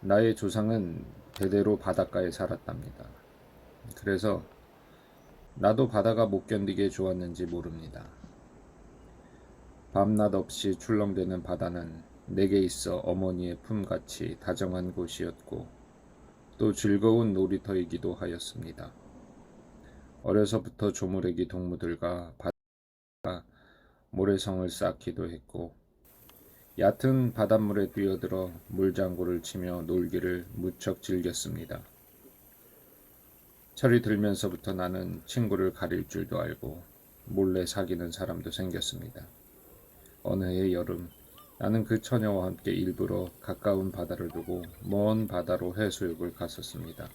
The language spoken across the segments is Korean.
나의 조상은 대대로 바닷가에 살았답니다. 그래서 나도 바다가 못 견디게 좋았는지 모릅니다. 밤낮 없이 출렁대는 바다는 내게 있어 어머니의 품같이 다정한 곳이었고 또 즐거운 놀이터이기도 하였습니다. 어려서부터 조물애기 동무들과 바다가 모래성을 쌓기도 했고 얕은 바닷물에 뛰어들어 물장구를 치며 놀기를 무척 즐겼습니다. 철이 들면서부터 나는 친구를 가릴 줄도 알고 몰래 사귀는 사람도 생겼습니다. 어느 해 여름 나는 그 처녀와 함께 일부러 가까운 바다를 두고 먼 바다로 해수욕을 갔었습니다.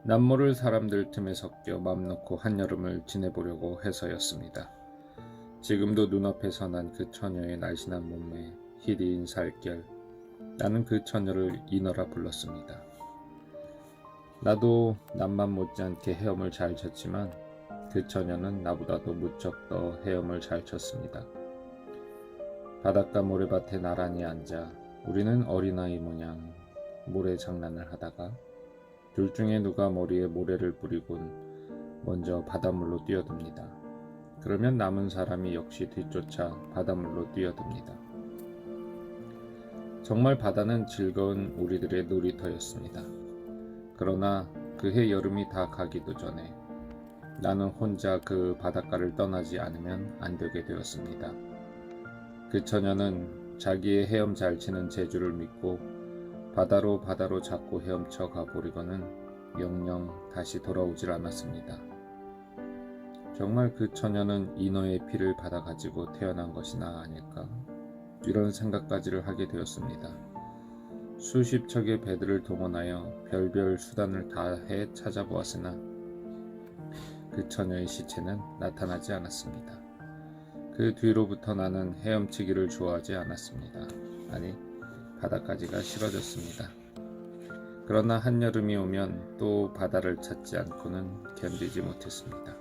남모를 사람들 틈에 섞여 맘 놓고 한여름을 지내보려고 해서였습니다. 지금도 눈앞에서 난 그 처녀의 날씬한 몸매, 희리인 살결, 나는 그 처녀를 이너라 불렀습니다. 나도 남만 못지않게 헤엄을 잘 쳤지만 그 처녀는 나보다도 무척 더 헤엄을 잘 쳤습니다. 바닷가 모래밭에 나란히 앉아 우리는 어린아이 모양 모래 장난을 하다가 둘 중에 누가 머리에 모래를 뿌리곤 먼저 바닷물로 뛰어듭니다. 그러면 남은 사람이 역시 뒤쫓아 바닷물로 뛰어듭니다. 정말 바다는 즐거운 우리들의 놀이터였습니다. 그러나 그해 여름이 다 가기도 전에 나는 혼자 그 바닷가를 떠나지 않으면 안 되게 되었습니다. 그 처녀는 자기의 헤엄 잘 치는 재주를 믿고 바다로 자꾸 헤엄쳐 가버리고는 영영 다시 돌아오질 않았습니다. 정말 그 처녀는 인어의 피를 받아가지고 태어난 것이나 아닐까? 이런 생각까지를 하게 되었습니다. 수십 척의 배들을 동원하여 별별 수단을 다해 찾아보았으나 그 처녀의 시체는 나타나지 않았습니다. 그 뒤로부터 나는 헤엄치기를 좋아하지 않았습니다. 아니, 바다까지가 싫어졌습니다. 그러나 한여름이 오면 또 바다를 찾지 않고는 견디지 못했습니다.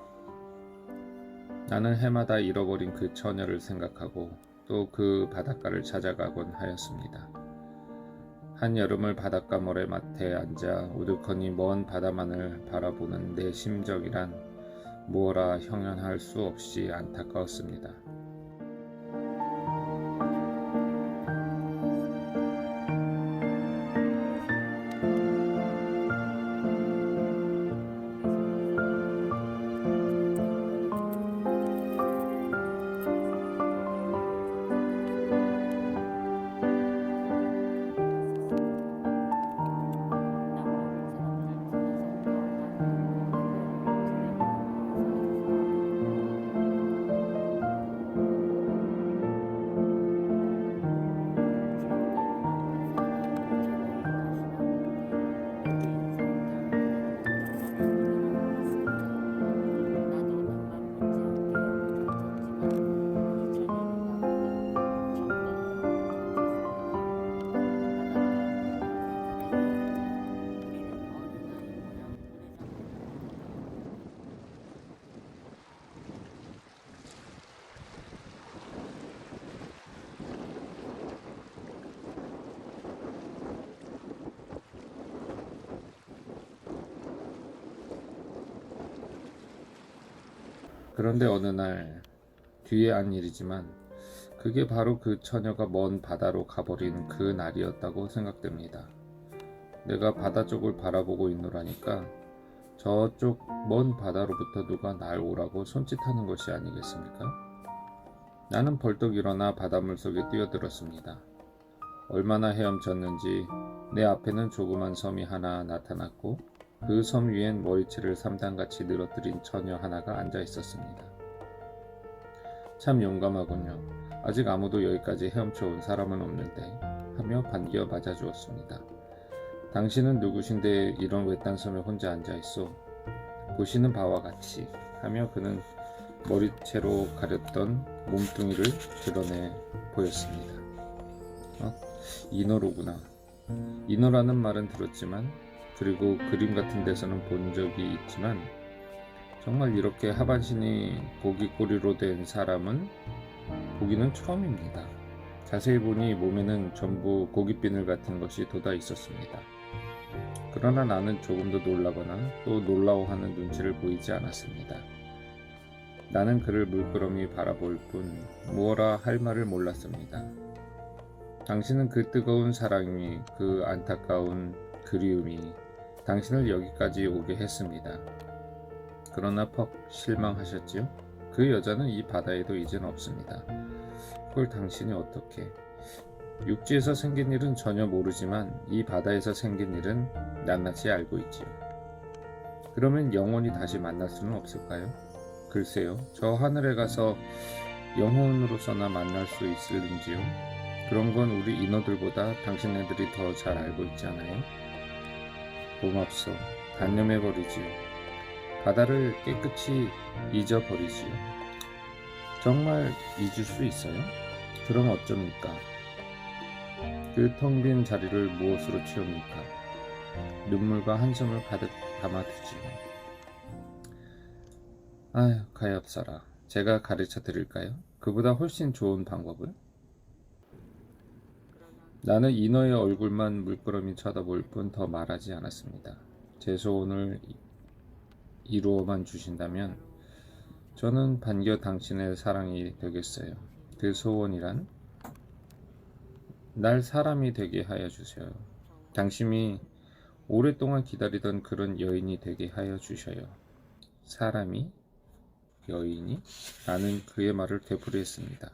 나는 해마다 잃어버린 그 처녀를 생각하고 또 그 바닷가를 찾아가곤 하였습니다. 한여름을 바닷가 모래밭에 앉아 우두커니 먼 바다만을 바라보는 내 심정이란 무어라 형용할 수 없이 안타까웠습니다. 그런데 어느 날 뒤에 한 일이지만 그게 바로 그 처녀가 먼 바다로 가버린 그 날이었다고 생각됩니다. 내가 바다 쪽을 바라보고 있노라니까 저쪽 먼 바다로부터 누가 날 오라고 손짓하는 것이 아니겠습니까? 나는 벌떡 일어나 바닷물 속에 뛰어들었습니다. 얼마나 헤엄쳤는지 내 앞에는 조그만 섬이 하나 나타났고 그 섬 위엔 머리채를 3단같이 늘어뜨린 처녀 하나가 앉아 있었습니다. 참 용감하군요. 아직 아무도 여기까지 헤엄쳐 온 사람은 없는데 하며 반겨 맞아주었습니다. 당신은 누구신데 이런 외딴 섬에 혼자 앉아 있어? 보시는 바와 같이 하며 그는 머리채로 가렸던 몸뚱이를 드러내 보였습니다. 인어로구나. 인어라는 말은 들었지만 그리고 그림 같은 데서는 본 적이 있지만 정말 이렇게 하반신이 고기꼬리로 된 사람은 보기는 처음입니다. 자세히 보니 몸에는 전부 고깃비늘 같은 것이 돋아 있었습니다. 그러나 나는 조금도 놀라거나 또 놀라워하는 눈치를 보이지 않았습니다. 나는 그를 물끄러미 바라볼 뿐 무엇라 할 말을 몰랐습니다. 당신은 그 뜨거운 사랑이, 그 안타까운 그리움이 당신을 여기까지 오게 했습니다. 그러나 퍽 실망하셨지요? 그 여자는 이 바다에도 이젠 없습니다. 그걸 당신이 어떻게? 육지에서 생긴 일은 전혀 모르지만 이 바다에서 생긴 일은 낱낱이 알고 있지요. 그러면 영원히 다시 만날 수는 없을까요? 글쎄요, 저 하늘에 가서 영혼으로서나 만날 수 있을는지요? 그런 건 우리 인어들보다 당신네들이 더 잘 알고 있지 않아요? 고맙소. 단념해버리지요. 바다를 깨끗이 잊어버리지요. 정말 잊을 수 있어요? 그럼 어쩝니까? 그 텅 빈 자리를 무엇으로 채웁니까? 눈물과 한숨을 가득 담아두지요. 아휴, 가엾어라. 제가 가르쳐 드릴까요? 그보다 훨씬 좋은 방법을? 나는 인어의 얼굴만 물끄러미 쳐다볼 뿐 더 말하지 않았습니다. 제 소원을 이루어만 주신다면 저는 반겨 당신의 사랑이 되겠어요. 그 소원이란? 날 사람이 되게 하여 주세요. 당신이 오랫동안 기다리던 그런 여인이 되게 하여 주셔요. 사람이? 여인이? 나는 그의 말을 되풀이했습니다.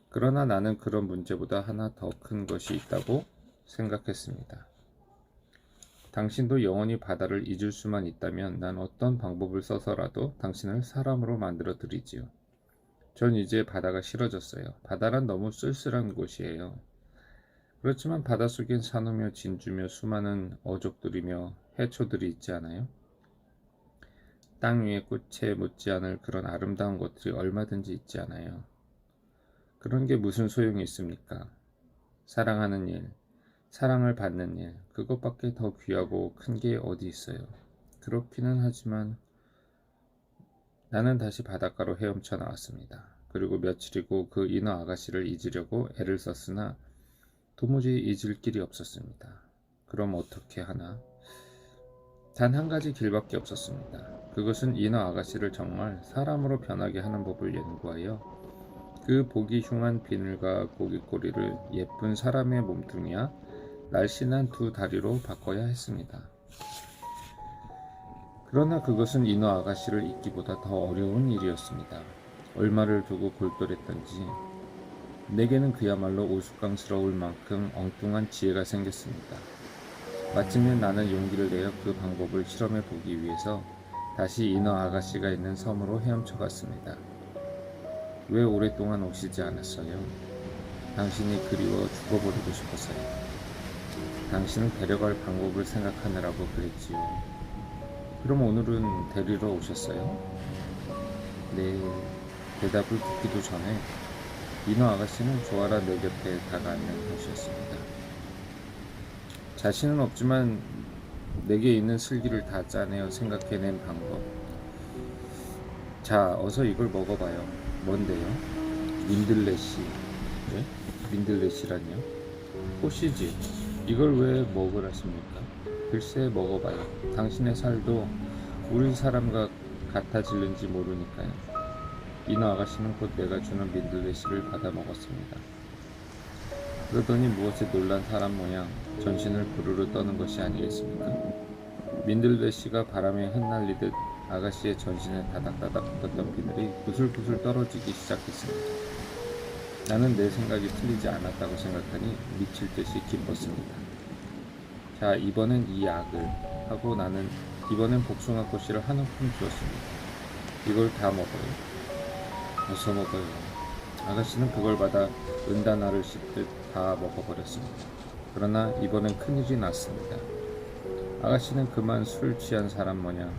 그러나 나는 그런 문제보다 하나 더 큰 것이 있다고 생각했습니다. 당신도 영원히 바다를 잊을 수만 있다면 난 어떤 방법을 써서라도 당신을 사람으로 만들어 드리지요. 전 이제 바다가 싫어졌어요. 바다란 너무 쓸쓸한 곳이에요. 그렇지만 바닷속엔 산호며 진주며 수많은 어족들이며 해초들이 있지 않아요? 땅 위에 꽃에 묻지 않을 그런 아름다운 것들이 얼마든지 있지 않아요? 그런 게 무슨 소용이 있습니까? 사랑하는 일, 사랑을 받는 일, 그것밖에 더 귀하고 큰 게 어디 있어요? 그렇기는 하지만 나는 다시 바닷가로 헤엄쳐 나왔습니다. 그리고 며칠이고 그 인어 아가씨를 잊으려고 애를 썼으나 도무지 잊을 길이 없었습니다. 그럼 어떻게 하나? 단 한 가지 길밖에 없었습니다. 그것은 인어 아가씨를 정말 사람으로 변하게 하는 법을 연구하여 그 보기 흉한 비늘과 고깃꼬리를 예쁜 사람의 몸뚱이와 날씬한 두 다리로 바꿔야 했습니다. 그러나 그것은 인어 아가씨를 잊기보다 더 어려운 일이었습니다. 얼마를 두고 골똘했던지 내게는 그야말로 우스꽝스러울 만큼 엉뚱한 지혜가 생겼습니다. 마침내 나는 용기를 내어 그 방법을 실험해 보기 위해서 다시 인어 아가씨가 있는 섬으로 헤엄쳐 갔습니다. 왜 오랫동안 오시지 않았어요? 당신이 그리워 죽어버리고 싶었어요. 당신을 데려갈 방법을 생각하느라고 그랬지요. 그럼 오늘은 데리러 오셨어요? 네, 대답을 듣기도 전에 인어 아가씨는 조아라 내 곁에 다가앉는 것이었습니다. 자신은 없지만 내게 있는 슬기를 다 짜내어 생각해낸 방법. 자, 어서 이걸 먹어봐요. 뭔데요? 민들레씨. 네? 민들레씨란요? 꽃이지. 이걸 왜 먹으라십니까? 글쎄 먹어봐요. 당신의 살도 우리 사람과 같아질는지 모르니까요. 인어 아가씨는 곧 내가 주는 민들레씨를 받아 먹었습니다. 그러더니 무엇에 놀란 사람 모양 전신을 부르르 떠는 것이 아니겠습니까? 민들레씨가 바람에 흩날리듯 아가씨의 전신에 다닥다닥 붙었던 비늘이 부슬부슬 떨어지기 시작했습니다. 나는 내 생각이 틀리지 않았다고 생각하니 미칠 듯이 기뻤습니다. 자, 이번엔 이 약을 하고 나는 이번엔 복숭아 꽃씨를 한 움큼 주었습니다. 이걸 다 먹어요. 어서 먹어요. 아가씨는 그걸 받아 은단알을 씹듯 다 먹어버렸습니다. 그러나 이번엔 큰일이 났습니다. 아가씨는 그만 술 취한 사람 모양,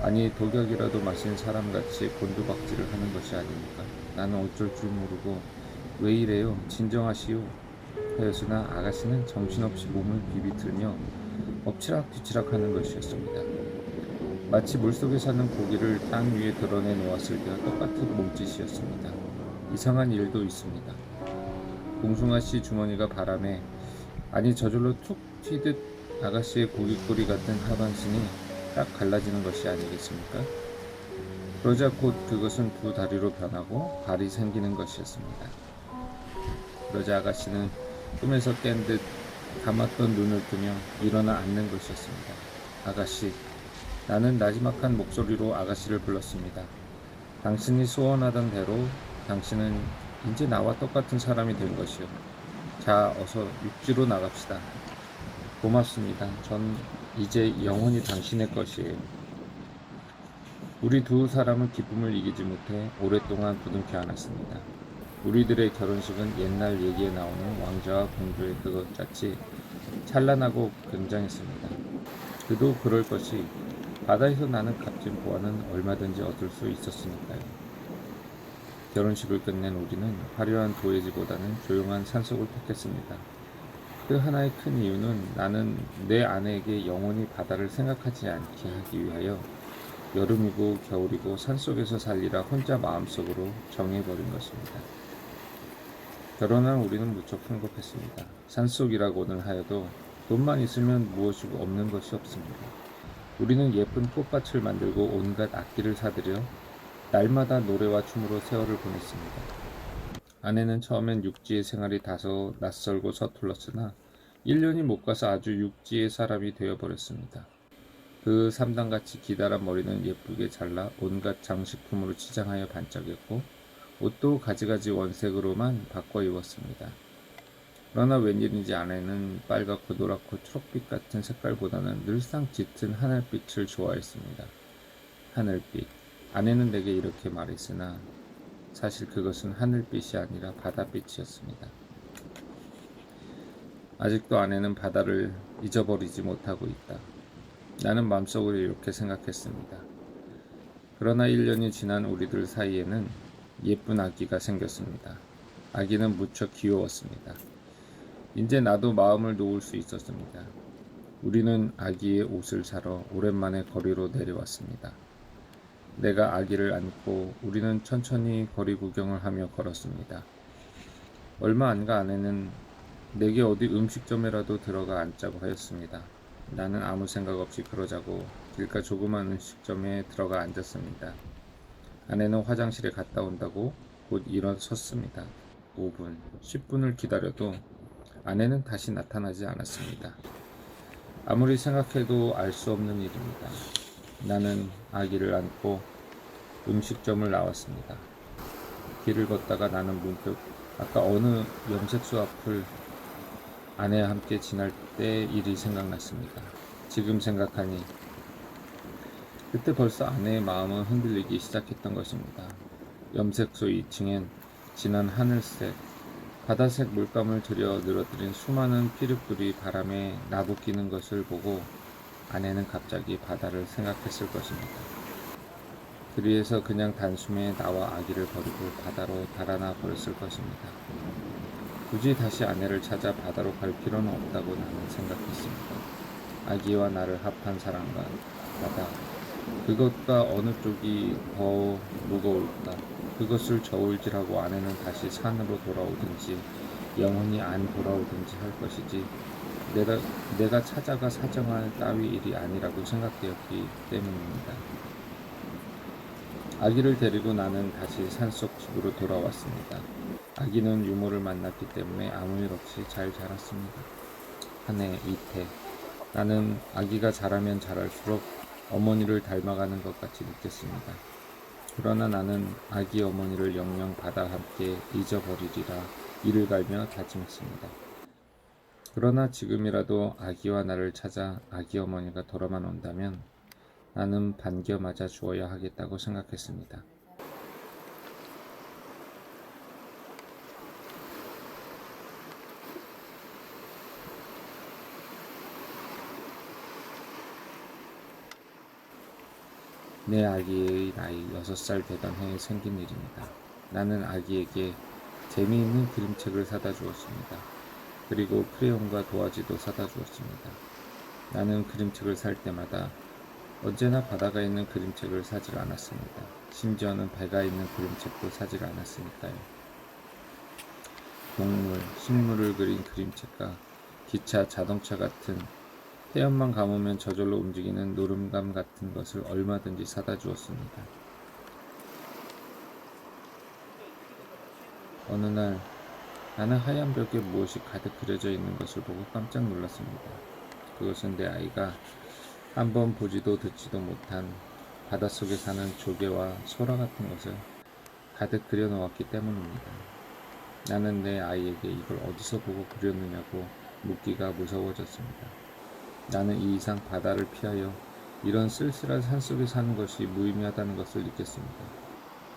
아니 독약이라도 마신 사람같이 곤두박질을 하는 것이 아닙니까? 나는 어쩔 줄 모르고 왜 이래요? 진정하시오. 하였으나 아가씨는 정신없이 몸을 비비틀며 엎치락뒤치락 하는 것이었습니다. 마치 물속에 사는 고기를 땅 위에 드러내 놓았을 때와 똑같은 몸짓이었습니다. 이상한 일도 있습니다. 봉숭아씨 주머니가 바람에 아니 저절로 툭 튀듯 아가씨의 고깃꼬리 같은 하반신이 딱 갈라지는 것이 아니겠습니까? 그러자 곧 그것은 두 다리로 변하고 발이 생기는 것이었습니다. 그러자 아가씨는 꿈에서 깬 듯 감았던 눈을 뜨며 일어나 앉는 것이었습니다. 아가씨, 나는 나지막한 목소리로 아가씨를 불렀습니다. 당신이 소원하던 대로 당신은 이제 나와 똑같은 사람이 된 것이요. 자, 어서 육지로 나갑시다. 고맙습니다. 전 이제 영원히 당신의 것이에요. 우리 두 사람은 기쁨을 이기지 못해 오랫동안 부둥켜 안았습니다. 우리들의 결혼식은 옛날 얘기에 나오는 왕자와 공주의 그것같이 찬란하고 굉장했습니다. 그도 그럴 것이 바다에서 나는 값진 보화는 얼마든지 얻을 수 있었으니까요. 결혼식을 끝낸 우리는 화려한 도예지보다는 조용한 산속을 택했습니다. 그 하나의 큰 이유는 나는 내 아내에게 영원히 바다를 생각하지 않게 하기 위하여 여름이고 겨울이고 산속에서 살리라 혼자 마음속으로 정해버린 것입니다. 결혼한 우리는 무척 행복했습니다. 산속이라고는 하여도 돈만 있으면 무엇이 없는 것이 없습니다. 우리는 예쁜 꽃밭을 만들고 온갖 악기를 사들여 날마다 노래와 춤으로 세월을 보냈습니다. 아내는 처음엔 육지의 생활이 다소 낯설고 서툴렀으나 1년이 못 가서 아주 육지의 사람이 되어버렸습니다. 그 삼단같이 기다란 머리는 예쁘게 잘라 온갖 장식품으로 치장하여 반짝였고 옷도 가지가지 원색으로만 바꿔 입었습니다. 그러나 웬일인지 아내는 빨갛고 노랗고 초록빛 같은 색깔보다는 늘상 짙은 하늘빛을 좋아했습니다. 하늘빛. 아내는 내게 이렇게 말했으나 사실 그것은 하늘빛이 아니라 바다빛이었습니다. 아직도 아내는 바다를 잊어버리지 못하고 있다. 나는 마음속으로 이렇게 생각했습니다. 그러나 1년이 지난 우리들 사이에는 예쁜 아기가 생겼습니다. 아기는 무척 귀여웠습니다. 이제 나도 마음을 놓을 수 있었습니다. 우리는 아기의 옷을 사러 오랜만에 거리로 내려왔습니다. 내가 아기를 안고 우리는 천천히 거리 구경을 하며 걸었습니다. 얼마 안가 아내는 내게 어디 음식점에라도 들어가 앉자고 하였습니다. 나는 아무 생각 없이 그러자고 길가 조그만 음식점에 들어가 앉았습니다. 아내는 화장실에 갔다 온다고 곧 일어섰습니다. 5분, 10분을 기다려도 아내는 다시 나타나지 않았습니다. 아무리 생각해도 알 수 없는 일입니다. 나는 아기를 안고 음식점을 나왔습니다. 길을 걷다가 나는 문득 아까 어느 염색소 앞을 아내와 함께 지날 때 일이 생각났습니다. 지금 생각하니 그때 벌써 아내의 마음은 흔들리기 시작했던 것입니다. 염색소 2층엔 진한 하늘색, 바다색 물감을 들여 늘어뜨린 수많은 피륙들이 바람에 나부끼는 것을 보고 아내는 갑자기 바다를 생각했을 것입니다. 그리해서 그냥 단숨에 나와 아기를 버리고 바다로 달아나 버렸을 것입니다. 굳이 다시 아내를 찾아 바다로 갈 필요는 없다고 나는 생각했습니다. 아기와 나를 합한 사랑과 바다, 그것과 어느 쪽이 더 무거울까? 그것을 저울질하고 아내는 다시 산으로 돌아오든지 영원히 안 돌아오든지 할 것이지 내가 찾아가 사정할 따위 일이 아니라고 생각되었기 때문입니다. 아기를 데리고 나는 다시 산속 집으로 돌아왔습니다. 아기는 유모를 만났기 때문에 아무 일 없이 잘 자랐습니다. 한 해, 이태. 나는 아기가 자라면 자랄수록 어머니를 닮아가는 것 같이 느꼈습니다. 그러나 나는 아기 어머니를 영영 바다와 함께 잊어버리리라 이를 갈며 다짐했습니다. 그러나 지금이라도 아기와 나를 찾아 아기 어머니가 돌아만 온다면 나는 반겨 맞아 주어야 하겠다고 생각했습니다. 내 아기의 나이 6살 되던 해에 생긴 일입니다. 나는 아기에게 재미있는 그림책을 사다 주었습니다. 그리고 크레용과 도화지도 사다 주었습니다. 나는 그림책을 살 때마다 언제나 바다가 있는 그림책을 사질 않았습니다. 심지어는 배가 있는 그림책도 사질 않았으니까요. 동물, 식물을 그린 그림책과 기차, 자동차 같은 태연만 감으면 저절로 움직이는 노름감 같은 것을 얼마든지 사다 주었습니다. 어느 날 나는 하얀 벽에 무엇이 가득 그려져 있는 것을 보고 깜짝 놀랐습니다. 그것은 내 아이가 한번 보지도 듣지도 못한 바닷속에 사는 조개와 소라 같은 것을 가득 그려놓았기 때문입니다. 나는 내 아이에게 이걸 어디서 보고 그렸느냐고 묻기가 무서워졌습니다. 나는 이 이상 바다를 피하여 이런 쓸쓸한 산속에 사는 것이 무의미하다는 것을 느꼈습니다.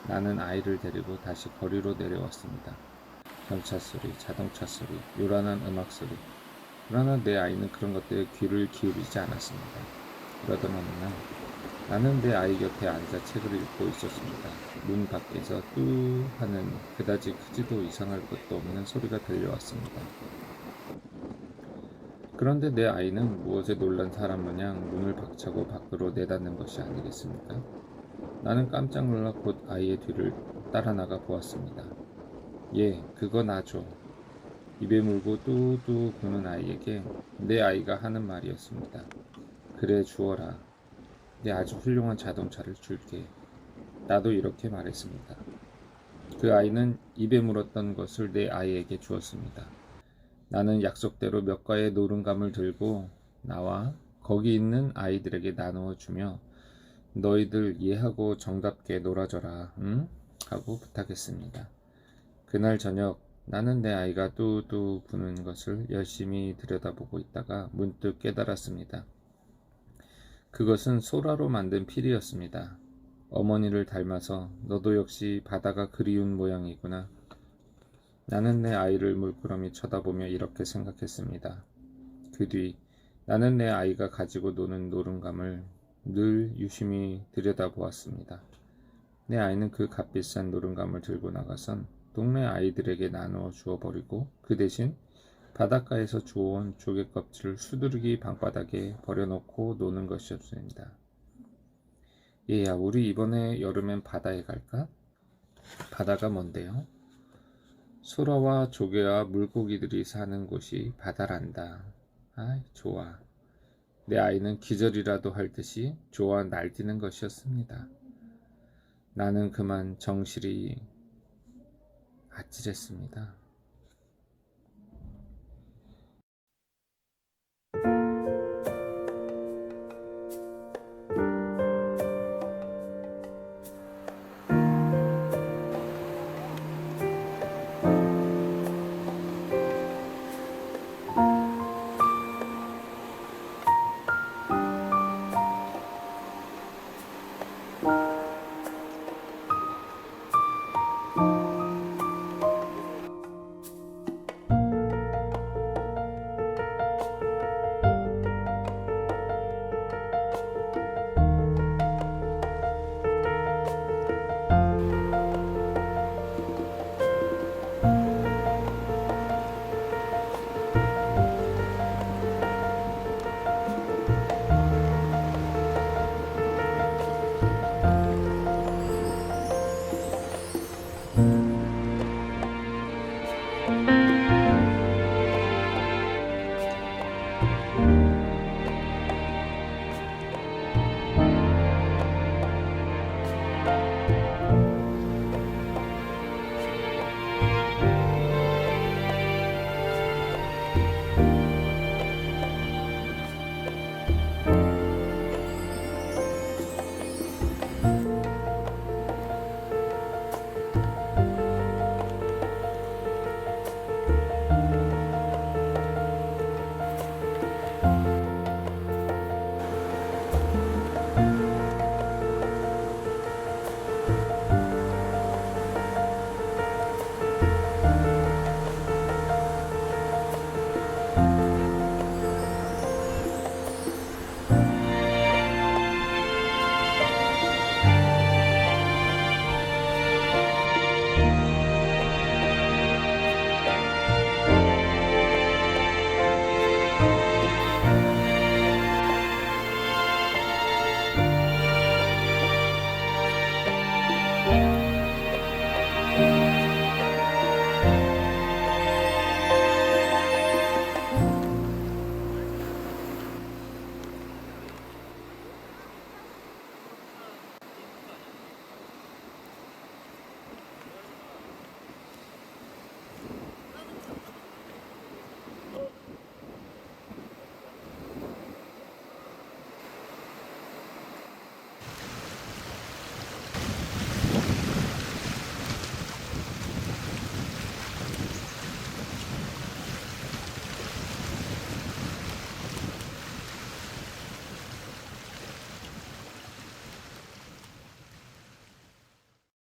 나는 아이를 데리고 다시 거리로 내려왔습니다. 경차 소리, 자동차 소리, 요란한 음악 소리. 그러나 내 아이는 그런 것들에 귀를 기울이지 않았습니다. 그러던 어느 날 나는 내 아이 곁에 앉아 책을 읽고 있었습니다. 문 밖에서 뚜 하는 그다지 크지도 이상할 것도 없는 소리가 들려왔습니다. 그런데 내 아이는 무엇에 놀란 사람 마냥 문을 박차고 밖으로 내닫는 것이 아니겠습니까? 나는 깜짝 놀라 곧 아이의 뒤를 따라 나가 보았습니다. 예, 그거 놔줘. 입에 물고 뚜뚜 부는 아이에게 내 아이가 하는 말이었습니다. 그래, 주어라. 내 아주 훌륭한 자동차를 줄게. 나도 이렇게 말했습니다. 그 아이는 입에 물었던 것을 내 아이에게 주었습니다. 나는 약속대로 몇 가의 노름감을 들고 나와 거기 있는 아이들에게 나누어 주며 너희들 이해하고 정답게 놀아줘라, 응? 하고 부탁했습니다. 그날 저녁 나는 내 아이가 뚜뚜 부는 것을 열심히 들여다보고 있다가 문득 깨달았습니다. 그것은 소라로 만든 필이었습니다. 어머니를 닮아서 너도 역시 바다가 그리운 모양이구나. 나는 내 아이를 물끄러미 쳐다보며 이렇게 생각했습니다. 그 뒤 나는 내 아이가 가지고 노는 노름감을 늘 유심히 들여다보았습니다. 내 아이는 그 값비싼 노름감을 들고 나가선 동네 아이들에게 나누어 주어버리고 그 대신 바닷가에서 주워온 조개 껍질을 수두룩이 방바닥에 버려놓고 노는 것이었습니다. 얘야, 우리 이번에 여름엔 바다에 갈까? 바다가 뭔데요? 소라와 조개와 물고기들이 사는 곳이 바다란다. 아이, 좋아. 내 아이는 기절이라도 할 듯이 좋아 날뛰는 것이었습니다. 나는 그만 정실이 아찔했습니다.